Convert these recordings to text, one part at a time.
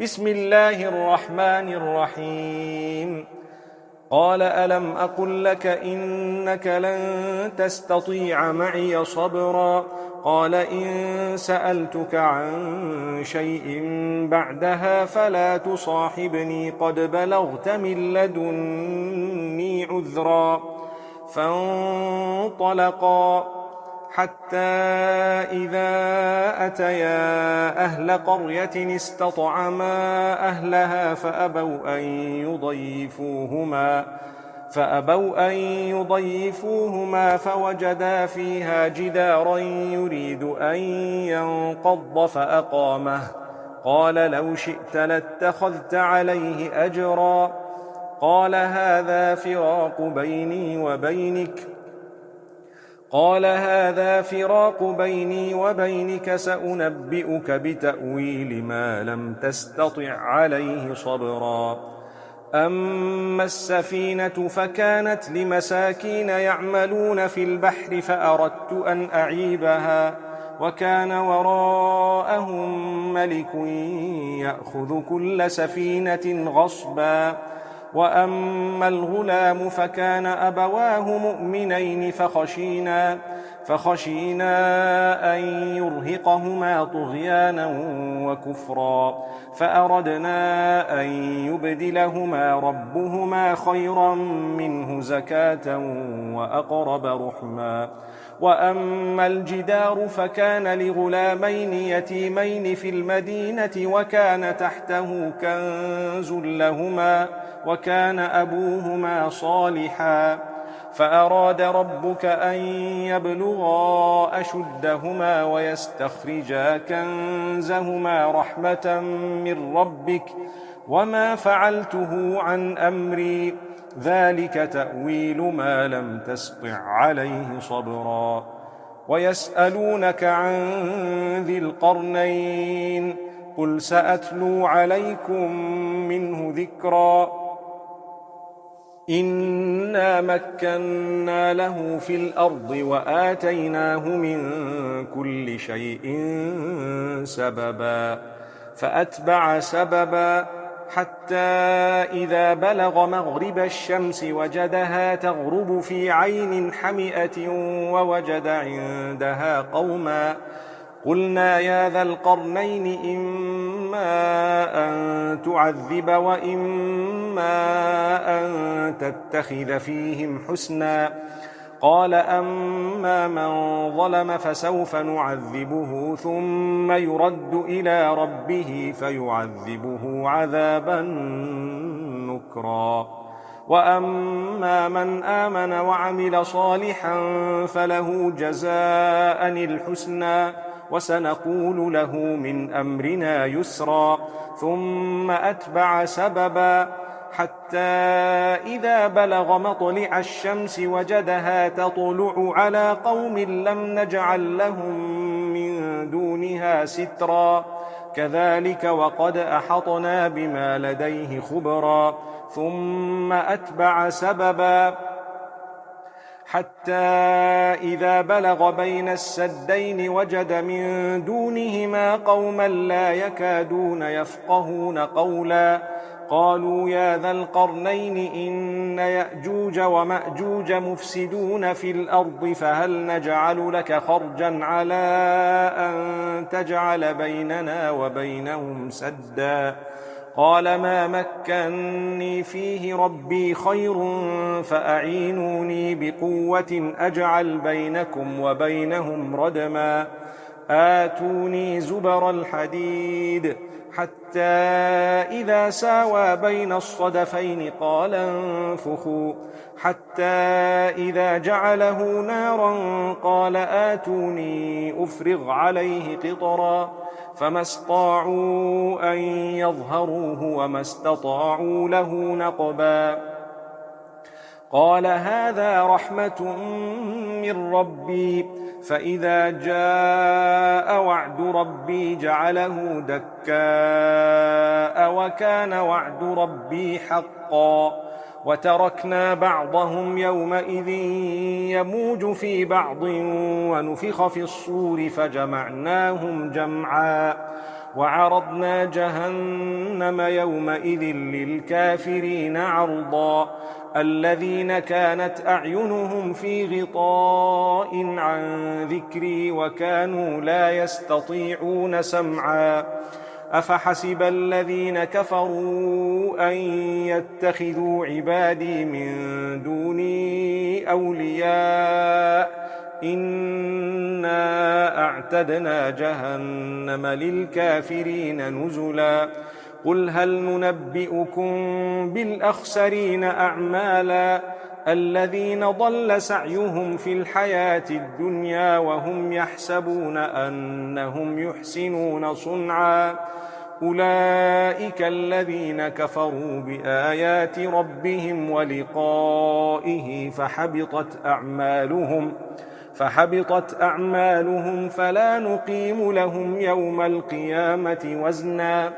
بسم الله الرحمن الرحيم. قال ألم أقل لك إنك لن تستطيع معي صبرا. قال إن سألتك عن شيء بعدها فلا تصاحبني قد بلغت من لدني عذرا. فانطلقا حتى إذا أتيا أهل قرية استطعما أهلها فأبوا أن يضيفوهما فوجدا فيها جدارا يريد أن ينقض فأقامه. قال لو شئت لاتخذت عليه أجرا. قال هذا فراق بيني وبينك سأنبئك بتأويل ما لم تستطع عليه صبرا. أما السفينة فكانت لمساكين يعملون في البحر فأردت أن أعيبها وكان وراءهم ملك يأخذ كل سفينة غصبا. وأما الغلام فكان أبواه مؤمنين فخشينا أن يرهقهما طغيانا وكفرا فأردنا أن يبدلهما ربهما خيرا منه زكاة وأقرب رحما. وأما الجدار فكان لغلامين يتيمين في المدينة وكان تحته كنز لهما وكان أبوهما صالحا فأراد ربك أن يبلغا أشدهما ويستخرجا كنزهما رحمة من ربك وما فعلته عن أمري ذلك تأويل ما لم تسطع عليه صبرا. ويسألونك عن ذي القرنين قل سأتلو عليكم منه ذكرا. إنا مكنا له في الأرض وآتيناه من كل شيء سببا فأتبع سببا حتى إذا بلغ مغرب الشمس وجدها تغرب في عين حمئة ووجد عندها قوما. قلنا يا ذا القرنين إما أن تعذب وإما أن تتخذ فيهم حسنا. قال أما من ظلم فسوف نعذبه ثم يرد إلى ربه فيعذبه عذابا نكرا. وأما من آمن وعمل صالحا فله جزاء الحسنى وسنقول له من أمرنا يسرا. ثم أتبع سببا حتى إذا بلغ مطلع الشمس وجدها تطلع على قوم لم نجعل لهم من دونها سترا. كذلك وقد أحطنا بما لديه خبرا. ثم أتبع سببا حتى إذا بلغ بين السدين وجد من دونهما قوما لا يكادون يفقهون قولا. قالوا يا ذا القرنين إن يأجوج ومأجوج مفسدون في الأرض فهل نجعل لك خرجا على أن تجعل بيننا وبينهم سدا. قال ما مكني فيه ربي خير فأعينوني بقوة أجعل بينكم وبينهم ردما. آتوني زبر الحديد حتى إذا ساوى بين الصدفين قال انفخوا حتى إذا جعله نارا قال آتوني أفرغ عليه قطرا. فما استطاعوا أن يظهروه وما استطاعوا له نقبا. قال هذا رحمة من ربي فإذا جاء وعد ربي جعله دكاء وكان وعد ربي حقا. وتركنا بعضهم يومئذ يموج في بعض ونفخ في الصور فجمعناهم جمعا. وعرضنا جهنم يومئذ للكافرين عرضا الذين كانت أعينهم في غطاء عن ذكري وكانوا لا يستطيعون سمعا أفحسب الذين كفروا أن يتخذوا عبادي من دوني أولياء إنا أعتدنا جهنم للكافرين نزلا قل هل ننبئكم بالأخسرين أعمالا الذين ضل سعيهم في الحياة الدنيا وهم يحسبون أنهم يحسنون صنعا أولئك الذين كفروا بآيات ربهم ولقائه فحبطت أعمالهم فلا نقيم لهم يوم القيامة وزنا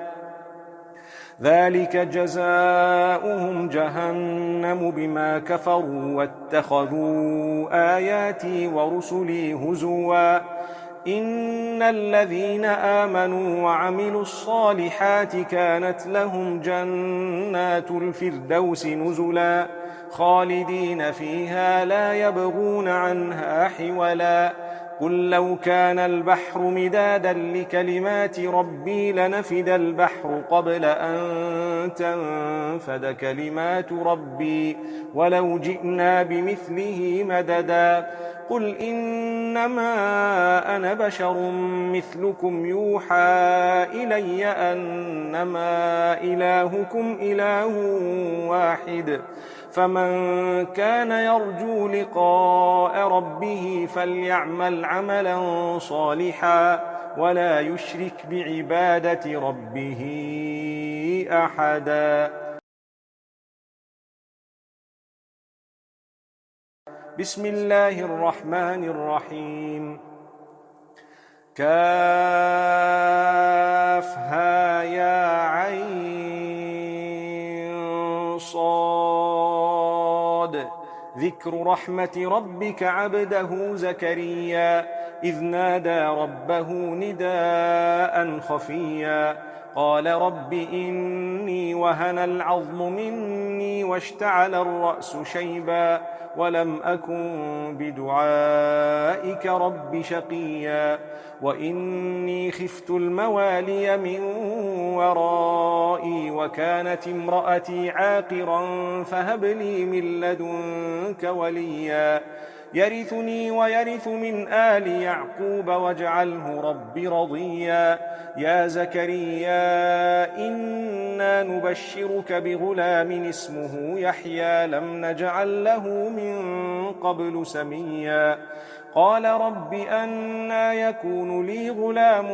ذلك جزاؤهم جهنم بما كفروا واتخذوا آياتي ورسلي هزوا إن الذين آمنوا وعملوا الصالحات كانت لهم جنات الفردوس نزلا خالدين فيها لا يبغون عنها حولا قل لو كان البحر مدادا لكلمات ربي لنفد البحر قبل أن تنفد كلمات ربي ولو جئنا بمثله مددا قل إنما أنا بشر مثلكم يوحى إلي أنما إلهكم إله واحد فمن كان يرجو لقاء ربه فليعمل عملا صالحا ولا يشرك بعبادة ربه أحدا بسم الله الرحمن الرحيم كافها يا عين صاد ذكر رحمة ربك عبده زكريا إذ نادى ربه نداء خفيا قال رب إني وهن العظم مني واشتعل الرأس شيبا ولم أكن بدعائك رب شقيا وإني خفت الموالي من ورائي وكانت امرأتي عاقرا فهب لي من لدنك وليا يرثني ويرث من آل يعقوب واجعله رب رضيا يا زكريا إنا نبشرك بغلام اسمه يحيى لم نجعل له من قبل سميا قال رب أنى يكون لي غلام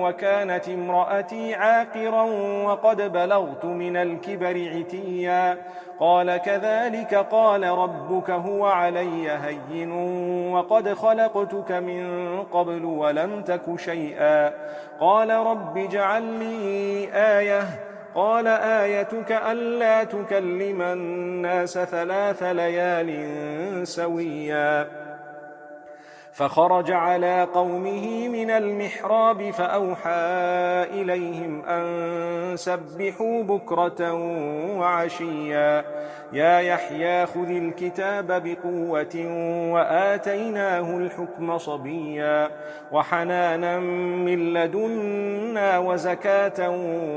وكانت امرأتي عاقرا وقد بلغت من الكبر عتيا قال كذلك قال ربك هو علي هين وقد خلقتك من قبل ولم تك شيئا قال رب اجعل لي آية قال آيتك ألا تكلم الناس 3 ليال سويا فخرج على قومه من المحراب فأوحى إليهم أن سبحوا بكرة وعشيا يا يحيى خذ الكتاب بقوة وآتيناه الحكم صبيا وحنانا من لدنا وزكاة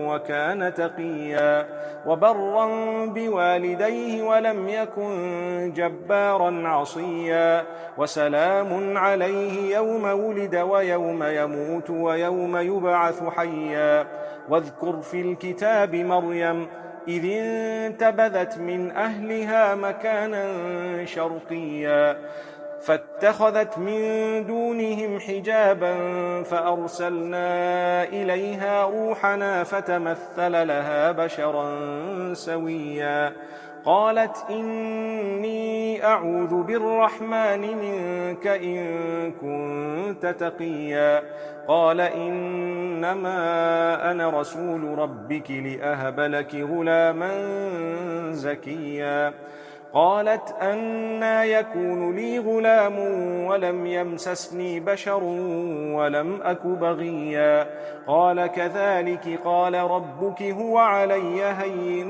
وكان تقيا وبرا بوالديه ولم يكن جبارا عصيا وسلام عليه يوم ولد ويوم يموت ويوم يبعث حيا واذكر في الكتاب مريم إذ انتبذت من أهلها مكانا شرقيا فاتخذت من دونهم حجابا فأرسلنا إليها روحنا فتمثل لها بشرا سويا قالت إني أعوذ بالرحمن منك إن كنت تقيا قال إنما أنا رسول ربك لأهب لك غلاما زكيا قالت أنى يكون لي غلام ولم يمسسني بشر ولم أك بغيا قال كذلك قال ربك هو علي هين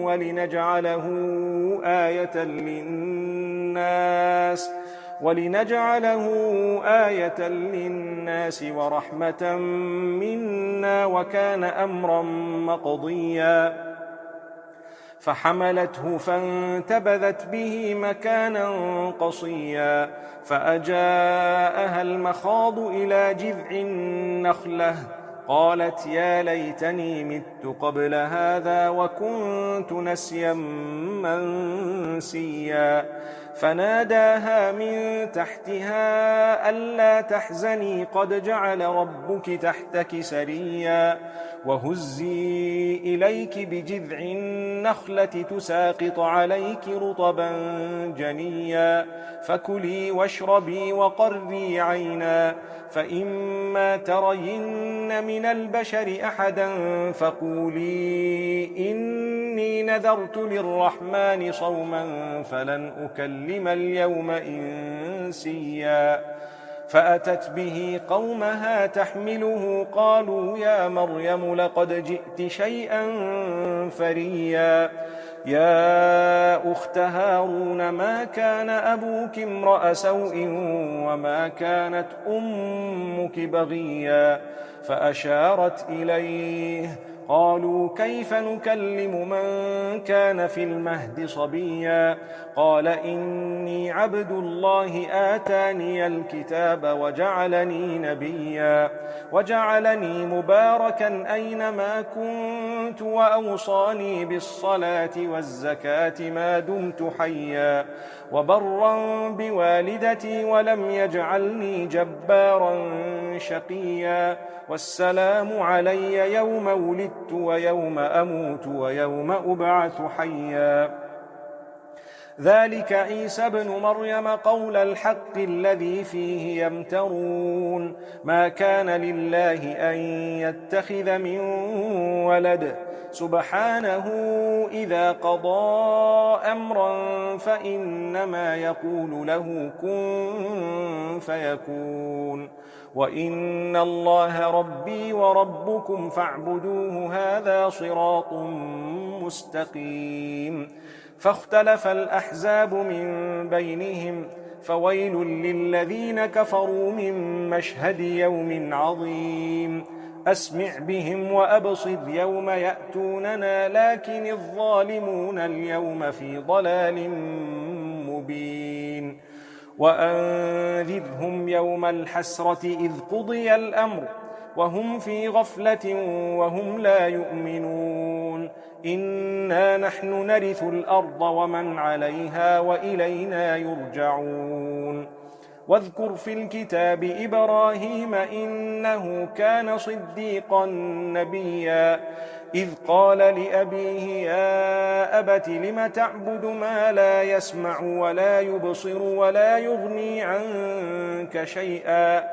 ولنجعله آية للناس ورحمة منا وكان أمرا مقضيا فحملته فانتبذت به مكانا قصيا فأجاءها المخاض إلى جذع النخلة قالت يا ليتني مت قبل هذا وكنت نسيا منسيا فناداها من تحتها ألا تحزني قد جعل ربك تحتك سريا وهزي إليك بجذع النخلة تساقط عليك رطبا جنيا فكلي واشربي وقري عينا فإما ترين من البشر أحدا فقولي إني نذرت للرحمن صوما فلن أكلم اليوم إنسيا فأتت به قومها تحمله قالوا يا مريم لقد جئت شيئا فريا يا أخت هارون ما كان أبوك امرأ سوء وما كانت أمك بغيا فأشارت إليه قالوا كيف نكلم من كان في المهد صبيا قال إني عبد الله آتاني الكتاب وجعلني نبيا وجعلني مباركا أينما كنت وأوصاني بالصلاة والزكاة ما دمت حيا وبرا بوالدتي ولم يجعلني جبارا شقيا والسلام علي يوم ولدت ويوم أموت ويوم أبعث حيا ذلك عيسى ابن مريم قول الحق الذي فيه يمترون ما كان لله أن يتخذ من ولد سبحانه إذا قضى أمرا فإنما يقول له كن فيكون وإن الله ربي وربكم فاعبدوه هذا صراط مستقيم فاختلف الأحزاب من بينهم فويل للذين كفروا من مشهد يوم عظيم أسمع بهم وأبصر يوم يأتوننا لكن الظالمون اليوم في ضلال مبين وأنذرهم يوم الحسرة إذ قضي الأمر وهم في غفلة وهم لا يؤمنون إنا نحن نرث الأرض ومن عليها وإلينا يرجعون واذكر في الكتاب إبراهيم إنه كان صديقا نبيا إذ قال لأبيه يا أبت لم تعبد ما لا يسمع ولا يبصر ولا يغني عنك شيئا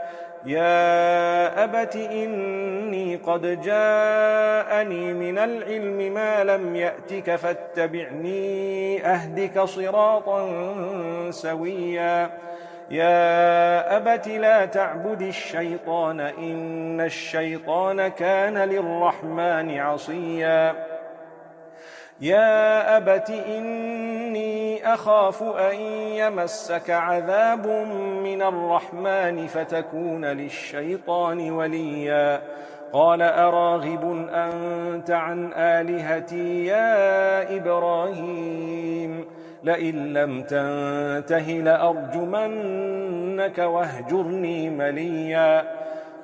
يا أبت إني قد جاءني من العلم ما لم يأتك فاتبعني أهدك صراطا سويا يا أبت لا تعبد الشيطان إن الشيطان كان للرحمن عصيا يا أبت إني أخاف أن يمسك عذاب من الرحمن فتكون للشيطان وليا قال أراغب أنت عن آلهتي يا إبراهيم لئن لم تنته لأرجمنك واهجرني مليا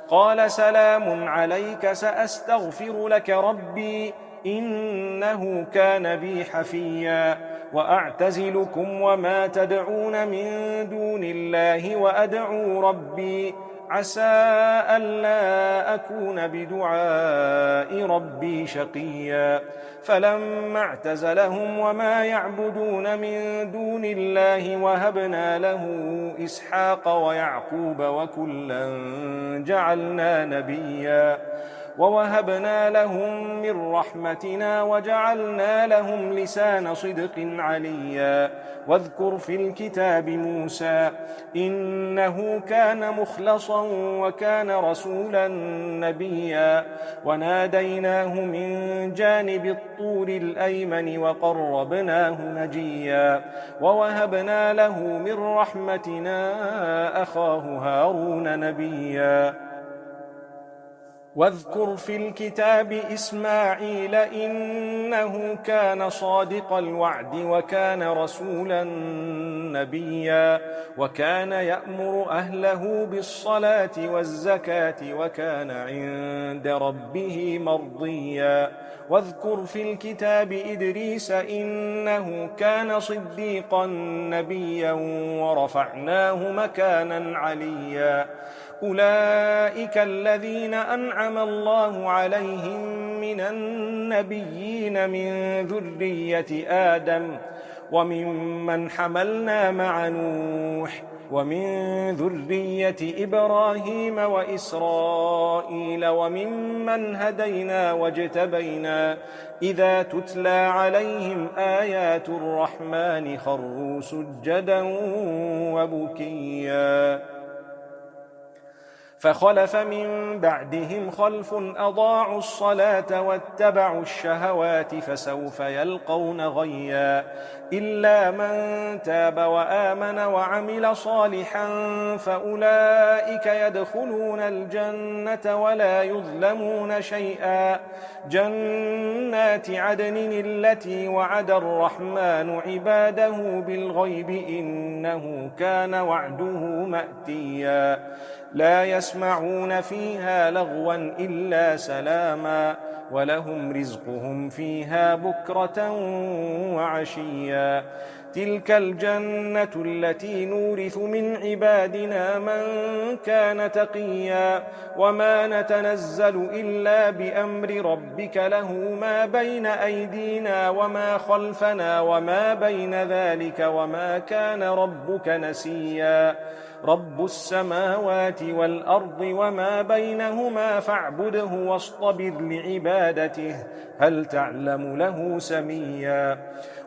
قال سلام عليك سأستغفر لك ربي إنه كان بي حفيا وأعتزلكم وما تدعون من دون الله وأدعو ربي عسى ألا أكون بدعاء ربي شقيا فلما اعتزلهم وما يعبدون من دون الله وهبنا له إسحاق ويعقوب وكلا جعلنا نبيا ووهبنا لهم من رحمتنا وجعلنا لهم لسان صدق عليا. واذكر في الكتاب موسى إنه كان مخلصا وكان رسولا نبيا. وناديناه من جانب الطور الأيمن وقربناه نجيا. ووهبنا له من رحمتنا أخاه هارون نبيا. واذكر في الكتاب إسماعيل إنه كان صادق الوعد وكان رسولا نبيا. وكان يأمر أهله بالصلاة والزكاة وكان عند ربه مرضيا. واذكر في الكتاب إدريس إنه كان صديقا نبيا ورفعناه مكانا عليا. أولئك الذين أنعم الله عليهم من النبيين من ذرية آدم وممن حملنا مع نوح ومن ذرية إبراهيم وإسرائيل وممن هدينا واجتبينا. إذا تتلى عليهم آيات الرحمن خروا سجدا وبكيا. فخلف من بعدهم خلف أضاعوا الصلاة واتبعوا الشهوات فسوف يلقون غيا. إلا من تاب وآمن وعمل صالحا فأولئك يدخلون الجنة ولا يظلمون شيئا. جنات عدن التي وعد الرحمن عباده بالغيب إنه كان وعده مأتيا. لا يسمعون فيها لغوا إلا سلاما ولهم رزقهم فيها بكرة وعشيا. تلك الجنة التي نورث من عبادنا من كان تقيا. وما نتنزل إلا بأمر ربك له ما بين أيدينا وما خلفنا وما بين ذلك وما كان ربك نسيا. رب السماوات والأرض وما بينهما فاعبده واصطبر لعبادته هل تعلم له سميا.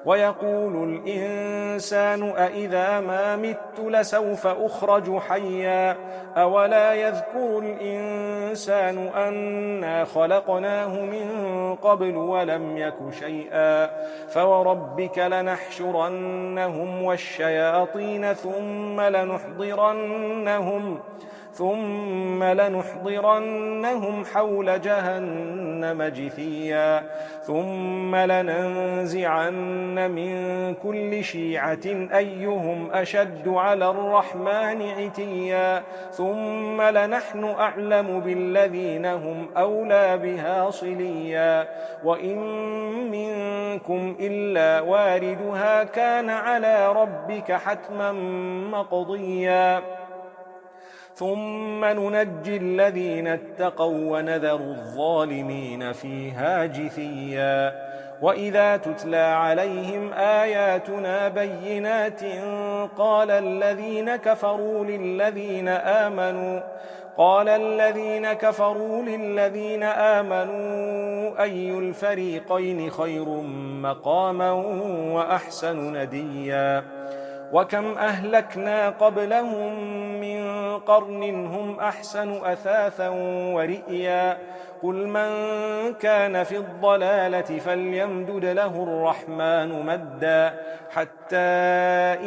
ويقول الإنسان أإذا ما مت لسوف أخرج حيا. أولا يذكر الإنسان أنا خلقناه من قبل ولم يك شيئا. فوربك لنحشرنهم والشياطين ثم لنحضرنهم حول جهنم جثيا. ثم لننزعن من كل شيعة أيهم أشد على الرحمن عتيا. ثم لنحن أعلم بالذين هم أولى بها صليا. وإن منكم إلا واردها كان على ربك حتما مقضيا. ثم ننجي الذين اتقوا ونذر الظالمين فيها جثيا. وإذا تتلى عليهم آياتنا بينات قال الذين كفروا للذين آمنوا أي الفريقين خير مقاما وأحسن نديا. وكم أهلكنا قبلهم من قرن هم أحسن أثاثا ورئيا. قل من كان في الضلالة فليمدد له الرحمن مدا حتى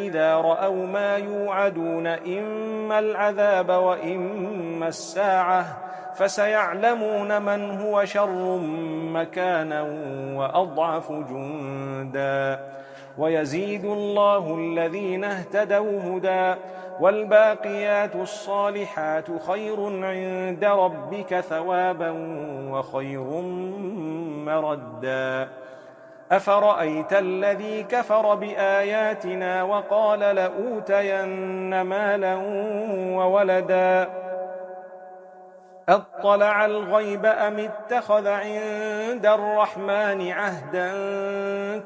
إذا رأوا ما يوعدون إما العذاب وإما الساعة فسيعلمون من هو شر مكانا وأضعف جندا. ويزيد الله الذين اهتدوا هدى والباقيات الصالحات خير عند ربك ثوابا وخير مردا. أفرأيت الذي كفر بآياتنا وقال لأوتين مالا وولدا أطلع الغيب أم اتخذ عند الرحمن عهدا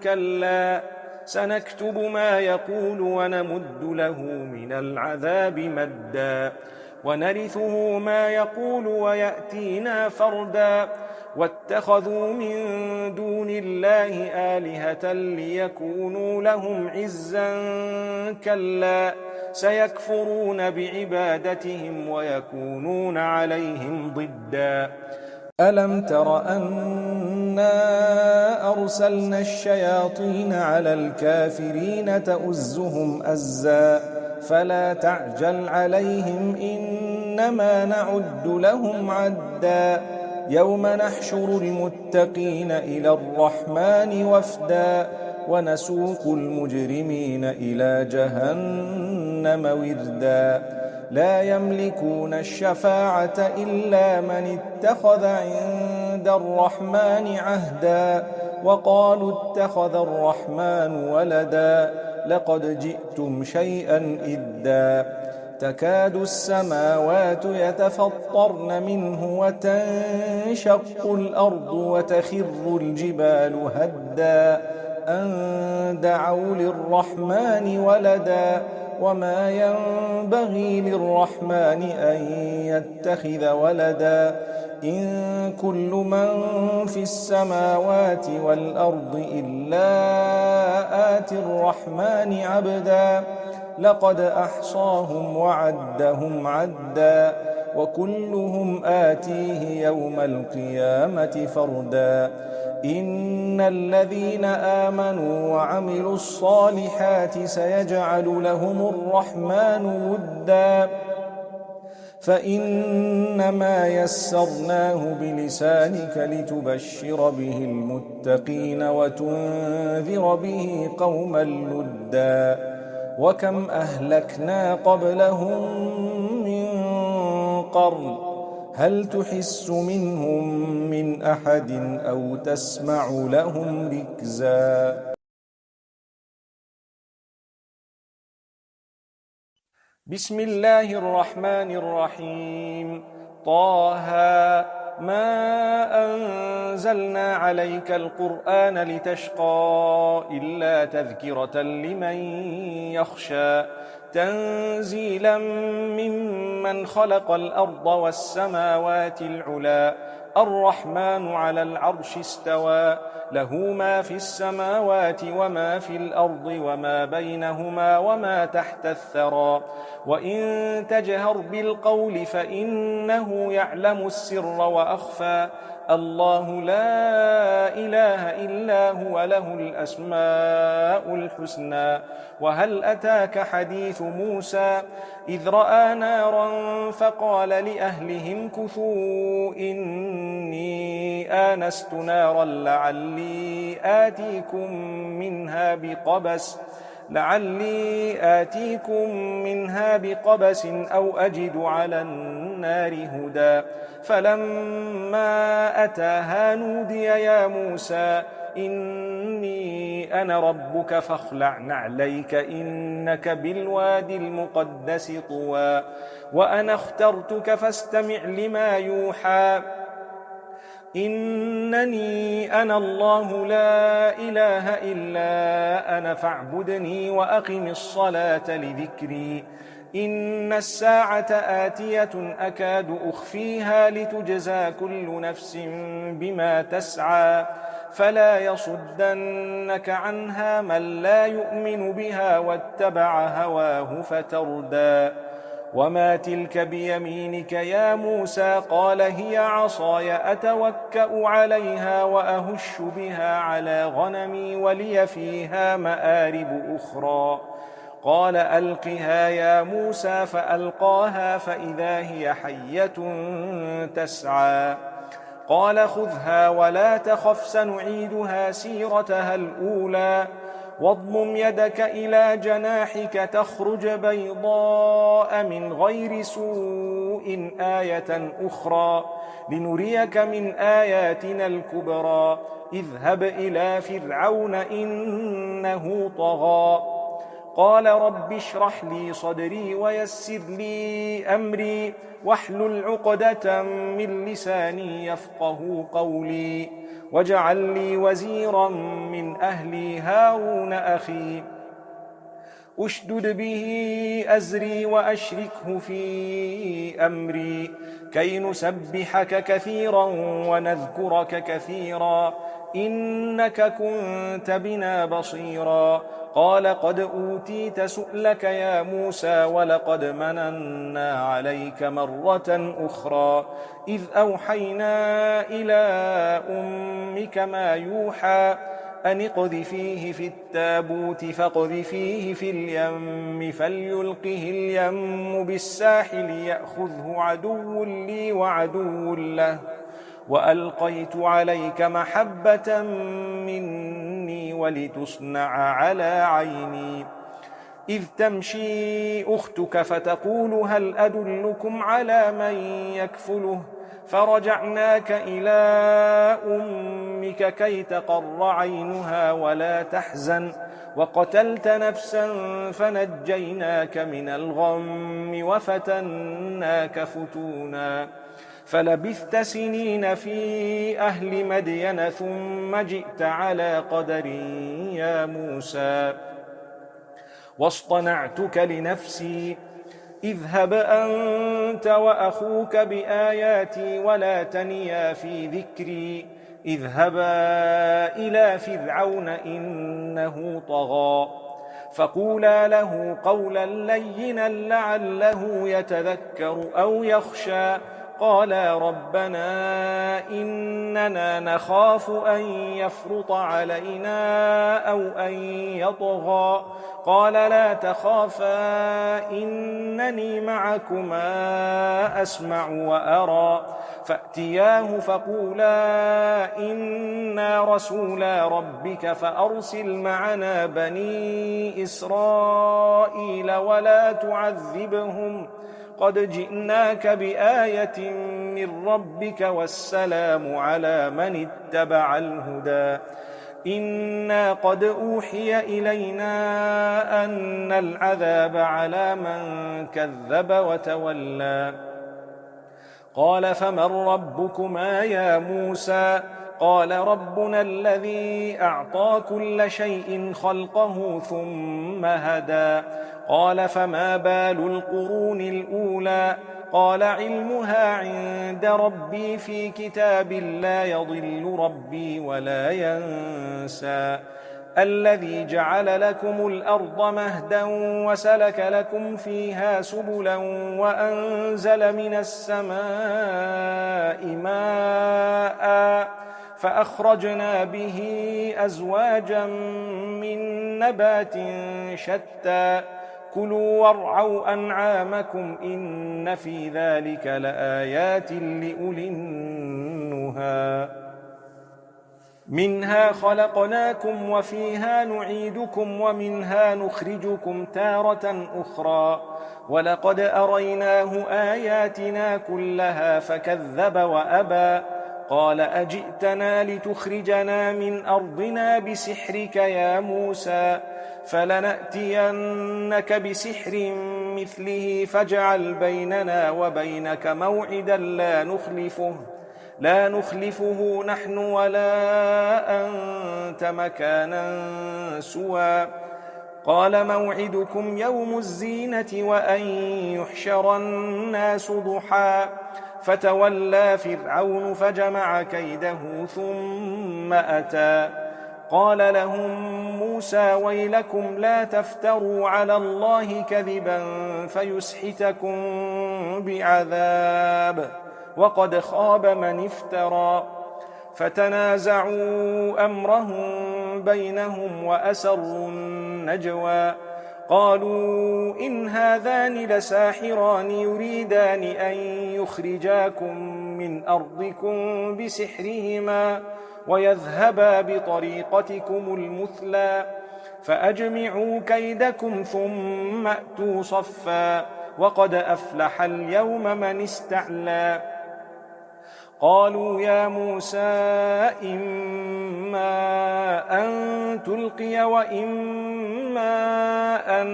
كلا سنكتب ما يقول ونمد له من العذاب مدا. ونرثه ما يقول ويأتينا فردا واتخذوا من دون الله آلهة ليكونوا لهم عزا كلا سيكفرون بعبادتهم ويكونون عليهم ضدا ألم تر أنا أرسلنا الشياطين على الكافرين تؤزهم أزا فلا تعجل عليهم إنما نعد لهم عدا يوم نحشر المتقين إلى الرحمن وفدا ونسوق المجرمين إلى جهنم وردا لا يملكون الشفاعة إلا من اتخذ عند الرحمن عهدا وقالوا اتخذ الرحمن ولدا لقد جئتم شيئا إدا تكاد السماوات يتفطرن منه وتنشق الأرض وتخر الجبال هدا أن دعوا للرحمن ولدا وما ينبغي للرحمن أن يتخذ ولدا إن كل من في السماوات والأرض إلا آتي الرحمن عبدا لقد أحصاهم وعدهم عدا وكلهم آتيه يوم القيامة فردا إن الذين آمنوا وعملوا الصالحات سيجعل لهم الرحمن ودا فإنما يسرناه بلسانك لتبشر به المتقين وتنذر به قوما لدا وكم أهلكنا قبلهم من قرن هل تحس منهم من أحد أو تسمع لهم ركزا بسم الله الرحمن الرحيم طه ما أنزلنا عليك القرآن لتشقى إلا تذكرة لمن يخشى تنزيلا ممن خلق الأرض والسماوات العلا الرحمن على العرش استوى له ما في السماوات وما في الأرض وما بينهما وما تحت الثرى وإن تجهر بالقول فإنه يعلم السر وأخفى الله لا إله إلا هو له الأسماء الحسنى وهل أتاك حديث موسى إذ رأى نارا فقال لأهلهم كثوا إني آنست نارا لعلي آتيكم منها بقبس أو أجد على النار هدى فلما أتاها نودي يا موسى إني أنا ربك فاخلع نعليك إنك بالوادي المقدس طوى وأنا اخترتك فاستمع لما يوحى إنني أنا الله لا إله إلا أنا فاعبدني وأقم الصلاة لذكري إن الساعة آتية أكاد أخفيها لتجزى كل نفس بما تسعى فلا يصدنك عنها من لا يؤمن بها واتبع هواه فتردى وما تلك بيمينك يا موسى قال هي عصاي أتوكأ عليها وأهش بها على غنمي ولي فيها مآرب أخرى قال ألقها يا موسى فألقاها فإذا هي حية تسعى قال خذها ولا تخف سنعيدها سيرتها الأولى واضمم يدك إلى جناحك تخرج بيضاء من غير سوء آية أخرى لنريك من آياتنا الكبرى اذهب إلى فرعون إنه طغى قال رب اشرح لي صدري ويسر لي أمري واحلل عقدة من لساني يفقه قولي واجعل لي وزيرا من أهلي هارون أخي أشدد به أزري وأشركه في أمري كي نسبحك كثيرا ونذكرك كثيرا إنك كنت بنا بصيرا. قال قد أوتيت سؤلك يا موسى ولقد مننا عليك مرة أخرى إذ أوحينا إلى أمك ما يوحى أن اقذفيه في التابوت فاقذفيه في اليم فليلقه اليم بالساحل يأخذه عدو لي وعدو له وألقيت عليك محبة مني ولتصنع على عيني إذ تمشي أختك فتقول هل أدلكم على من يكفله فرجعناك إلى أمك كي تقر عينها ولا تحزن وقتلت نفسا فنجيناك من الغم وفتناك فتونا فلبثت سنين في أهل مدين ثم جئت على قدر يا موسى واصطنعتك لنفسي اذهب أنت وأخوك بآياتي ولا تنيا في ذكري اذهبا إلى فرعون إنه طغى فقولا له قولا لينا لعله يتذكر أو يخشى قالا ربنا إننا نخاف أن يفرط علينا أو أن يطغى قال لا تخافا إنني معكما أسمع وأرى فأتياه فقولا إنا رسولا ربك فأرسل معنا بني إسرائيل ولا تعذبهم قد جئناك بآية من ربك والسلام على من اتبع الهدى إنا قد أوحي إلينا أن العذاب على من كذب وتولى قال فمن ربكما يا موسى قال ربنا الذي أعطى كل شيء خلقه ثم هدى قال فما بال القرون الأولى قال علمها عند ربي في كتاب لا يضل ربي ولا ينسى الذي جعل لكم الأرض مهدا وسلك لكم فيها سبلا وأنزل من السماء ماء فأخرجنا به أزواجا من نبات شتى كلوا وارعوا أنعامكم إن في ذلك لآيات لأولي النهى منها خلقناكم وفيها نعيدكم ومنها نخرجكم تارة أخرى ولقد أريناه آياتنا كلها فكذب وأبى قال أجئتنا لتخرجنا من أرضنا بسحرك يا موسى فلنأتينك بسحر مثله فاجعل بيننا وبينك موعدا لا نخلفه نحن ولا أنت مكانا سوى قال موعدكم يوم الزينة وأن يحشر الناس ضحى فتولى فرعون فجمع كيده ثم أتى قال لهم موسى ويلكم لا تفتروا على الله كذبا فيسحتكم بعذاب وقد خاب من افترى فتنازعوا أمرهم بينهم وأسروا النجوى قالوا إن هذان لساحران يريدان أن يخرجاكم من أرضكم بسحرهما ويذهبا بطريقتكم المثلى فأجمعوا كيدكم ثم أتوا صفا وقد أفلح اليوم من استعلى قالوا يا موسى إما أن تلقي وإما أن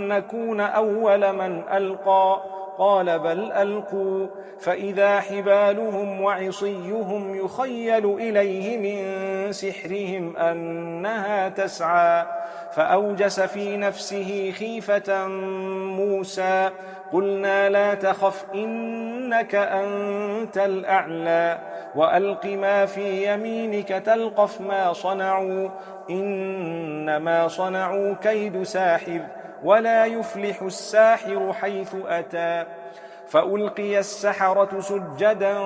نكون أول من ألقى قال بل ألقوا، فإذا حبالهم وعصيهم يخيل إليه من سحرهم أنها تسعى، فأوجس في نفسه خيفة موسى. قلنا لا تخف إنك أنت الأعلى، وألق ما في يمينك تلقف ما صنعوا، إنما صنعوا كيد ساحر، ولا يفلح الساحر حيث أتى. فألقي السحرة سجدا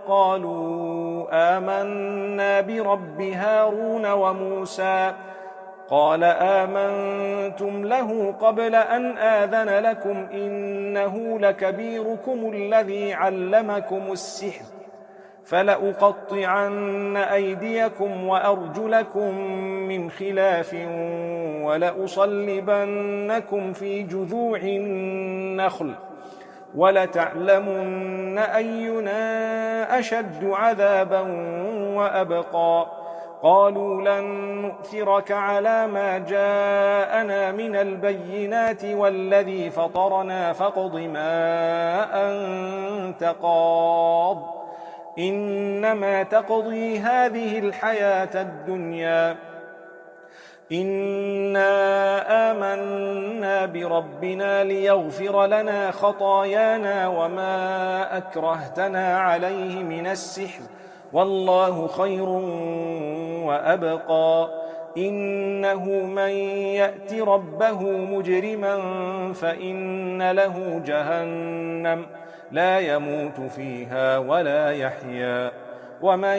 قالوا آمنا برب هارون وموسى. قال آمنتم له قبل أن آذن لكم إنه لكبيركم الذي علمكم السحر، فلأقطعن أيديكم وأرجلكم من خلاف ولأصلبنكم في جذوع النخل ولتعلمن أينا أشد عذابا وأبقى. قالوا لن نؤثرك على ما جاءنا من البينات والذي فطرنا فاقض ما أنت قاض، إنما تقضي هذه الحياة الدنيا، إنا آمنا بربنا ليغفر لنا خطايانا وما أكرهتنا عليه من السحر، والله خير وأبقى. إنه من يأت ربه مجرما فإن له جهنم لا يموت فيها ولا يحيا، ومن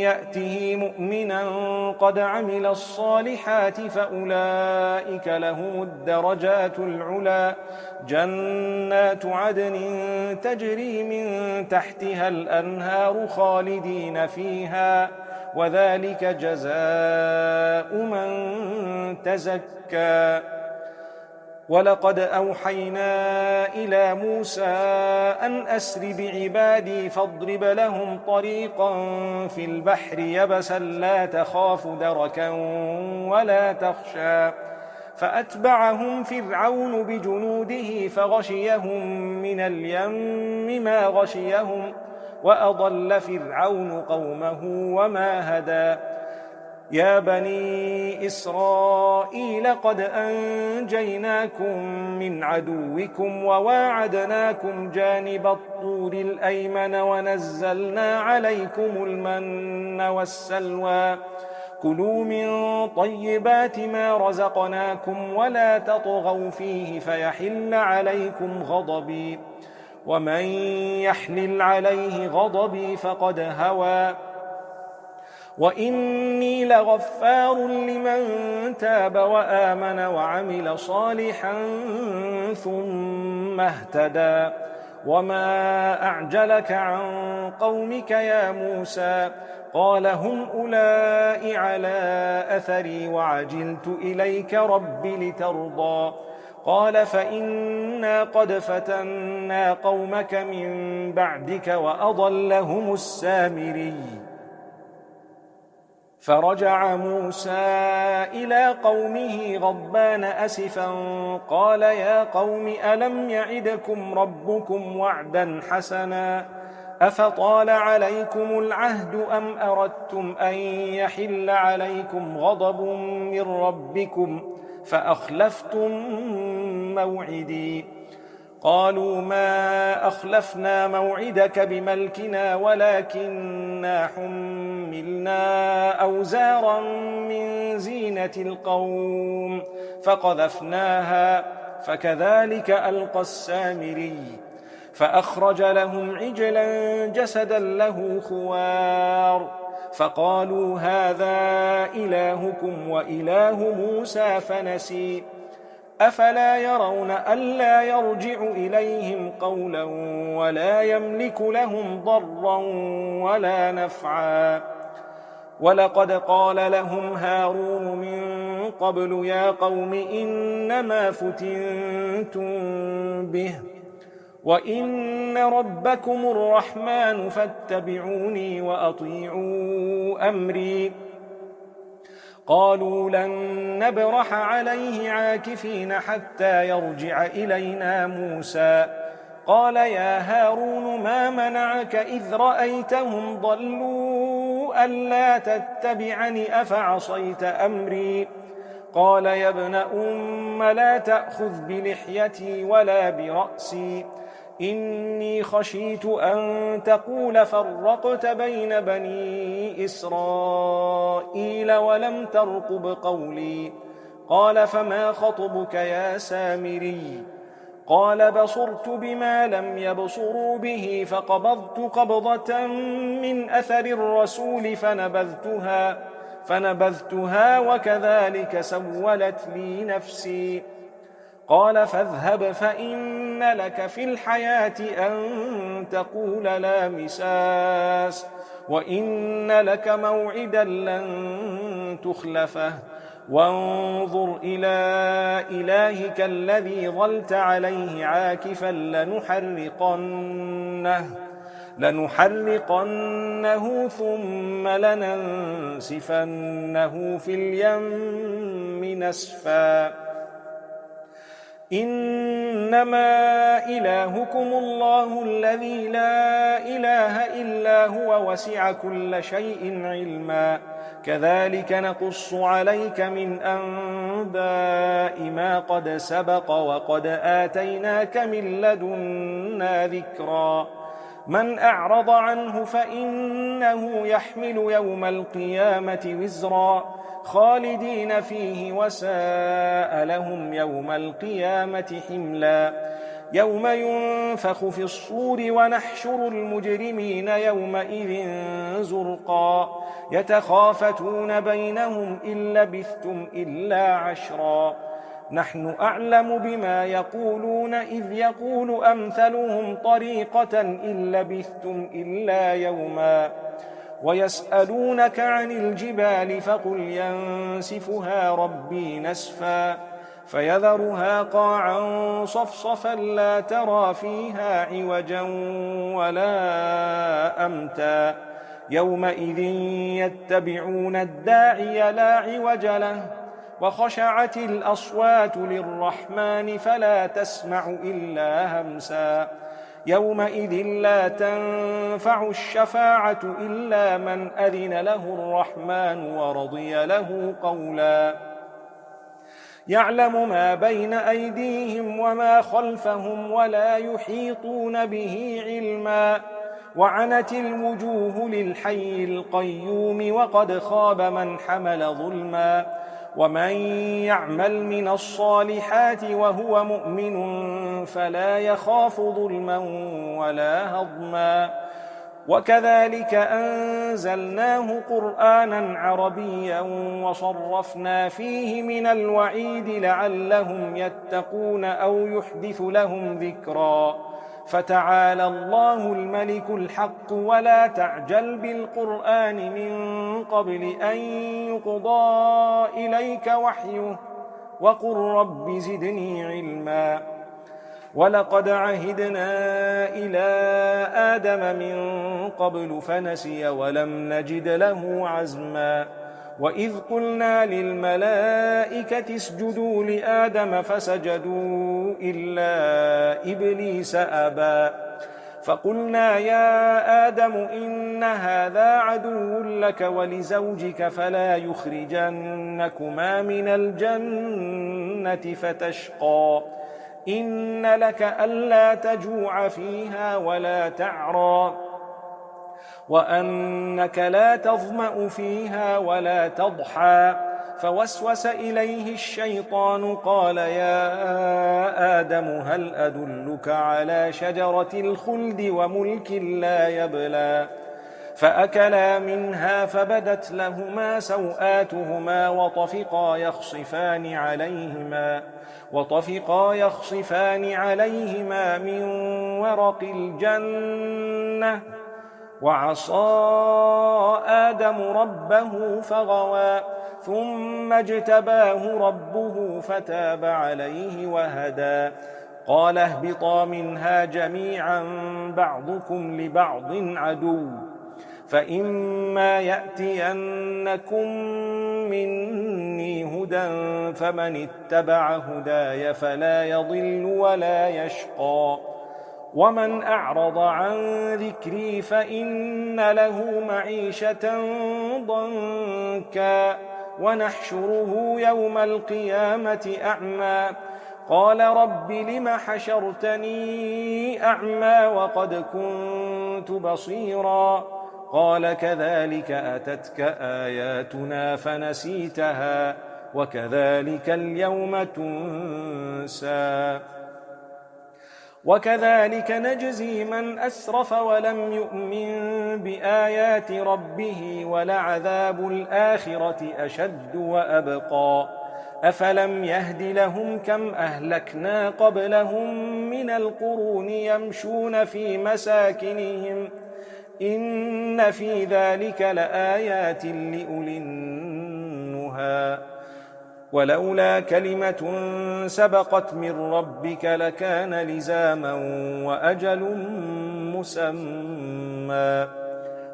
يأته مؤمنا قد عمل الصالحات فأولئك لهم الدرجات العلى، جنات عدن تجري من تحتها الأنهار خالدين فيها، وذلك جزاء من تزكى. ولقد أوحينا إلى موسى أن أسر بعبادي فاضرب لهم طريقا في البحر يبسا لا تخاف دركا ولا تخشى، فأتبعهم فرعون بجنوده فغشيهم من اليم ما غشيهم، وأضل فرعون قومه وما هدى. يا بني إسرائيل قد أنجيناكم من عدوكم وواعدناكم جانب الطور الأيمن ونزلنا عليكم المن والسلوى، كلوا من طيبات ما رزقناكم ولا تطغوا فيه فيحل عليكم غضبي، ومن يحلل عليه غضبي فقد هوى، وإني لغفار لمن تاب وآمن وعمل صالحا ثم اهتدى. وما أعجلك عن قومك يا موسى؟ قال هم أولئك على أثري وعجلت إليك رب لترضى. قال فإنا قد فتنا قومك من بعدك وأضلهم السامري. فرجع موسى إلى قومه غضبان أسفا قال يا قوم ألم يعدكم ربكم وعدا حسنا أفطال عليكم العهد أم أردتم أن يحل عليكم غضب من ربكم فأخلفتم موعدي؟ قالوا ما أخلفنا موعدك بملكنا ولكننا حملنا أوزارا من زينة القوم فقذفناها فكذلك ألقى السامري. فأخرج لهم عجلا جسدا له خوار فقالوا هذا إلهكم وإله موسى فنسي. أفلا يرون ألا يرجع إليهم قولا ولا يملك لهم ضرا ولا نفعا؟ ولقد قال لهم هارون من قبل يا قوم إنما فتنتم به وإن ربكم الرحمن فاتبعوني وأطيعوا أمري. قالوا لن نبرح عليه عاكفين حتى يرجع إلينا موسى. قال يا هارون ما منعك إذ رأيتهم ضلوا ألا تتبعني أفعصيت أمري قال يا ابن أم لا تأخذ بلحيتي ولا برأسي إني خشيت أن تقول فرقت بين بني إسرائيل ولم ترقب قولي قال فما خطبك يا سامري قال بصرت بما لم يبصروا به فقبضت قبضة من أثر الرسول فنبذتها وكذلك سولت لي نفسي قال فاذهب فإن لك في الحياة أن تقول لا مساس وإن لك موعدا لن تخلفه وانظر إلى إلهك الذي ظلت عليه عاكفا لنحرقنه ثم لننسفنه في اليم نسفا إنما إلهكم الله الذي لا إله إلا هو وسع كل شيء علما كذلك نقص عليك من أنباء ما قد سبق وقد آتيناك من لدنا ذكرا من أعرض عنه فإنه يحمل يوم القيامة وزرا خالدين فيه وساء لهم يوم القيامة حملا يوم ينفخ في الصور ونحشر المجرمين يومئذ زرقا يتخافتون بينهم إن لبثتم إلا عشرا نحن أعلم بما يقولون إذ يقول أمثلهم طريقة إن لبثتم إلا يوما ويسألونك عن الجبال فقل ينسفها ربي نسفا فيذرها قاعا صفصفا لا ترى فيها عوجا ولا أمتا يومئذ يتبعون الداعي لا عوج له وخشعت الأصوات للرحمن فلا تسمع إلا همسا يومئذ لا تنفع الشفاعة إلا من أذن له الرحمن ورضي له قولا يعلم ما بين أيديهم وما خلفهم ولا يحيطون به علما وعنت الوجوه للحي القيوم وقد خاب من حمل ظلما ومن يعمل من الصالحات وهو مؤمن فلا يخاف ظلما ولا هضما وكذلك أنزلناه قرآنا عربيا وصرفنا فيه من الوعيد لعلهم يتقون أو يحدث لهم ذكرا فتعالى الله الملك الحق ولا تعجل بالقرآن من قبل أن يقضى إليك وحيه وقل رب زدني علما ولقد عهدنا إلى آدم من قبل فنسي ولم نجد له عزما وإذ قلنا للملائكة اسجدوا لآدم فسجدوا إلا إبليس أبى فقلنا يا آدم إن هذا عدو لك ولزوجك فلا يخرجنكما من الجنة فتشقى إن لك ألا تجوع فيها ولا تعرى وأنك لا تظمأ فيها ولا تضحى فوسوس إليه الشيطان قال يا آدم هل أدلك على شجرة الخلد وملك لا يبلى فأكلا منها فبدت لهما سوآتهما وطفقا يخصفان عليهما من ورق الجنة وعصى آدم ربه فغوى ثم اجتباه ربه فتاب عليه وهدى قال اهبطا منها جميعا بعضكم لبعض عدو فإما يأتينكم مني هدى فمن اتبع هداي فلا يضل ولا يشقى ومن أعرض عن ذكري فإن له معيشة ضنكا ونحشره يوم القيامة أعمى قال رب لم حشرتني أعمى وقد كنت بصيرا قال كذلك أتتك آياتنا فنسيتها وكذلك اليوم تنسى وكذلك نجزي من أسرف ولم يؤمن بآيات ربه ولعذاب الآخرة أشد وأبقى أفلم يهد لهم كم أهلكنا قبلهم من القرون يمشون في مساكنهم إن في ذلك لآيات لأولي النهى ولولا كلمة سبقت من ربك لكان لزاما وأجل مسمى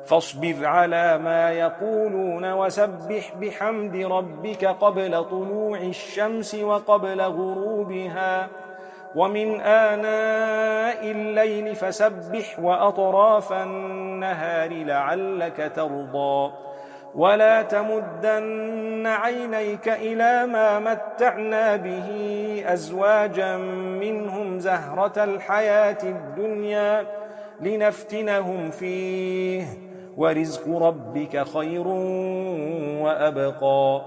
فاصبر على ما يقولون وسبح بحمد ربك قبل طلوع الشمس وقبل غروبها ومن آناء الليل فسبح وأطراف النهار لعلك ترضى ولا تمدن عينيك إلى ما متعنا به أزواجا منهم زهرة الحياة الدنيا لنفتنهم فيه ورزق ربك خير وأبقى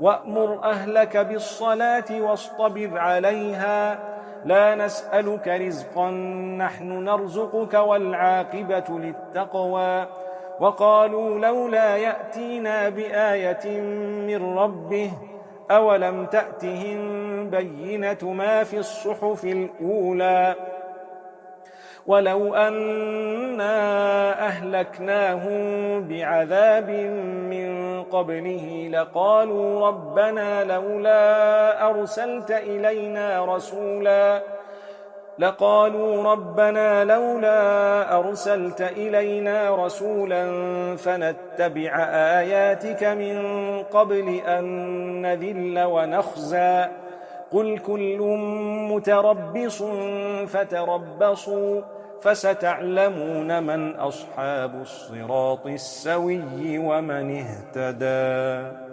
وأمر أهلك بالصلاة واصطبر عليها لا نسألك رزقا نحن نرزقك والعاقبة للتقوى وقالوا لولا يأتينا بآية من ربه أولم تأتهم بينة ما في الصحف الأولى ولو أنا أهلكناهم بعذاب من قبله لقالوا ربنا لولا أرسلت إلينا رسولا فنتبع آياتك من قبل أن نذل ونخزى قل كل متربص فتربصوا فستعلمون من أصحاب الصراط السوي ومن اهتدى.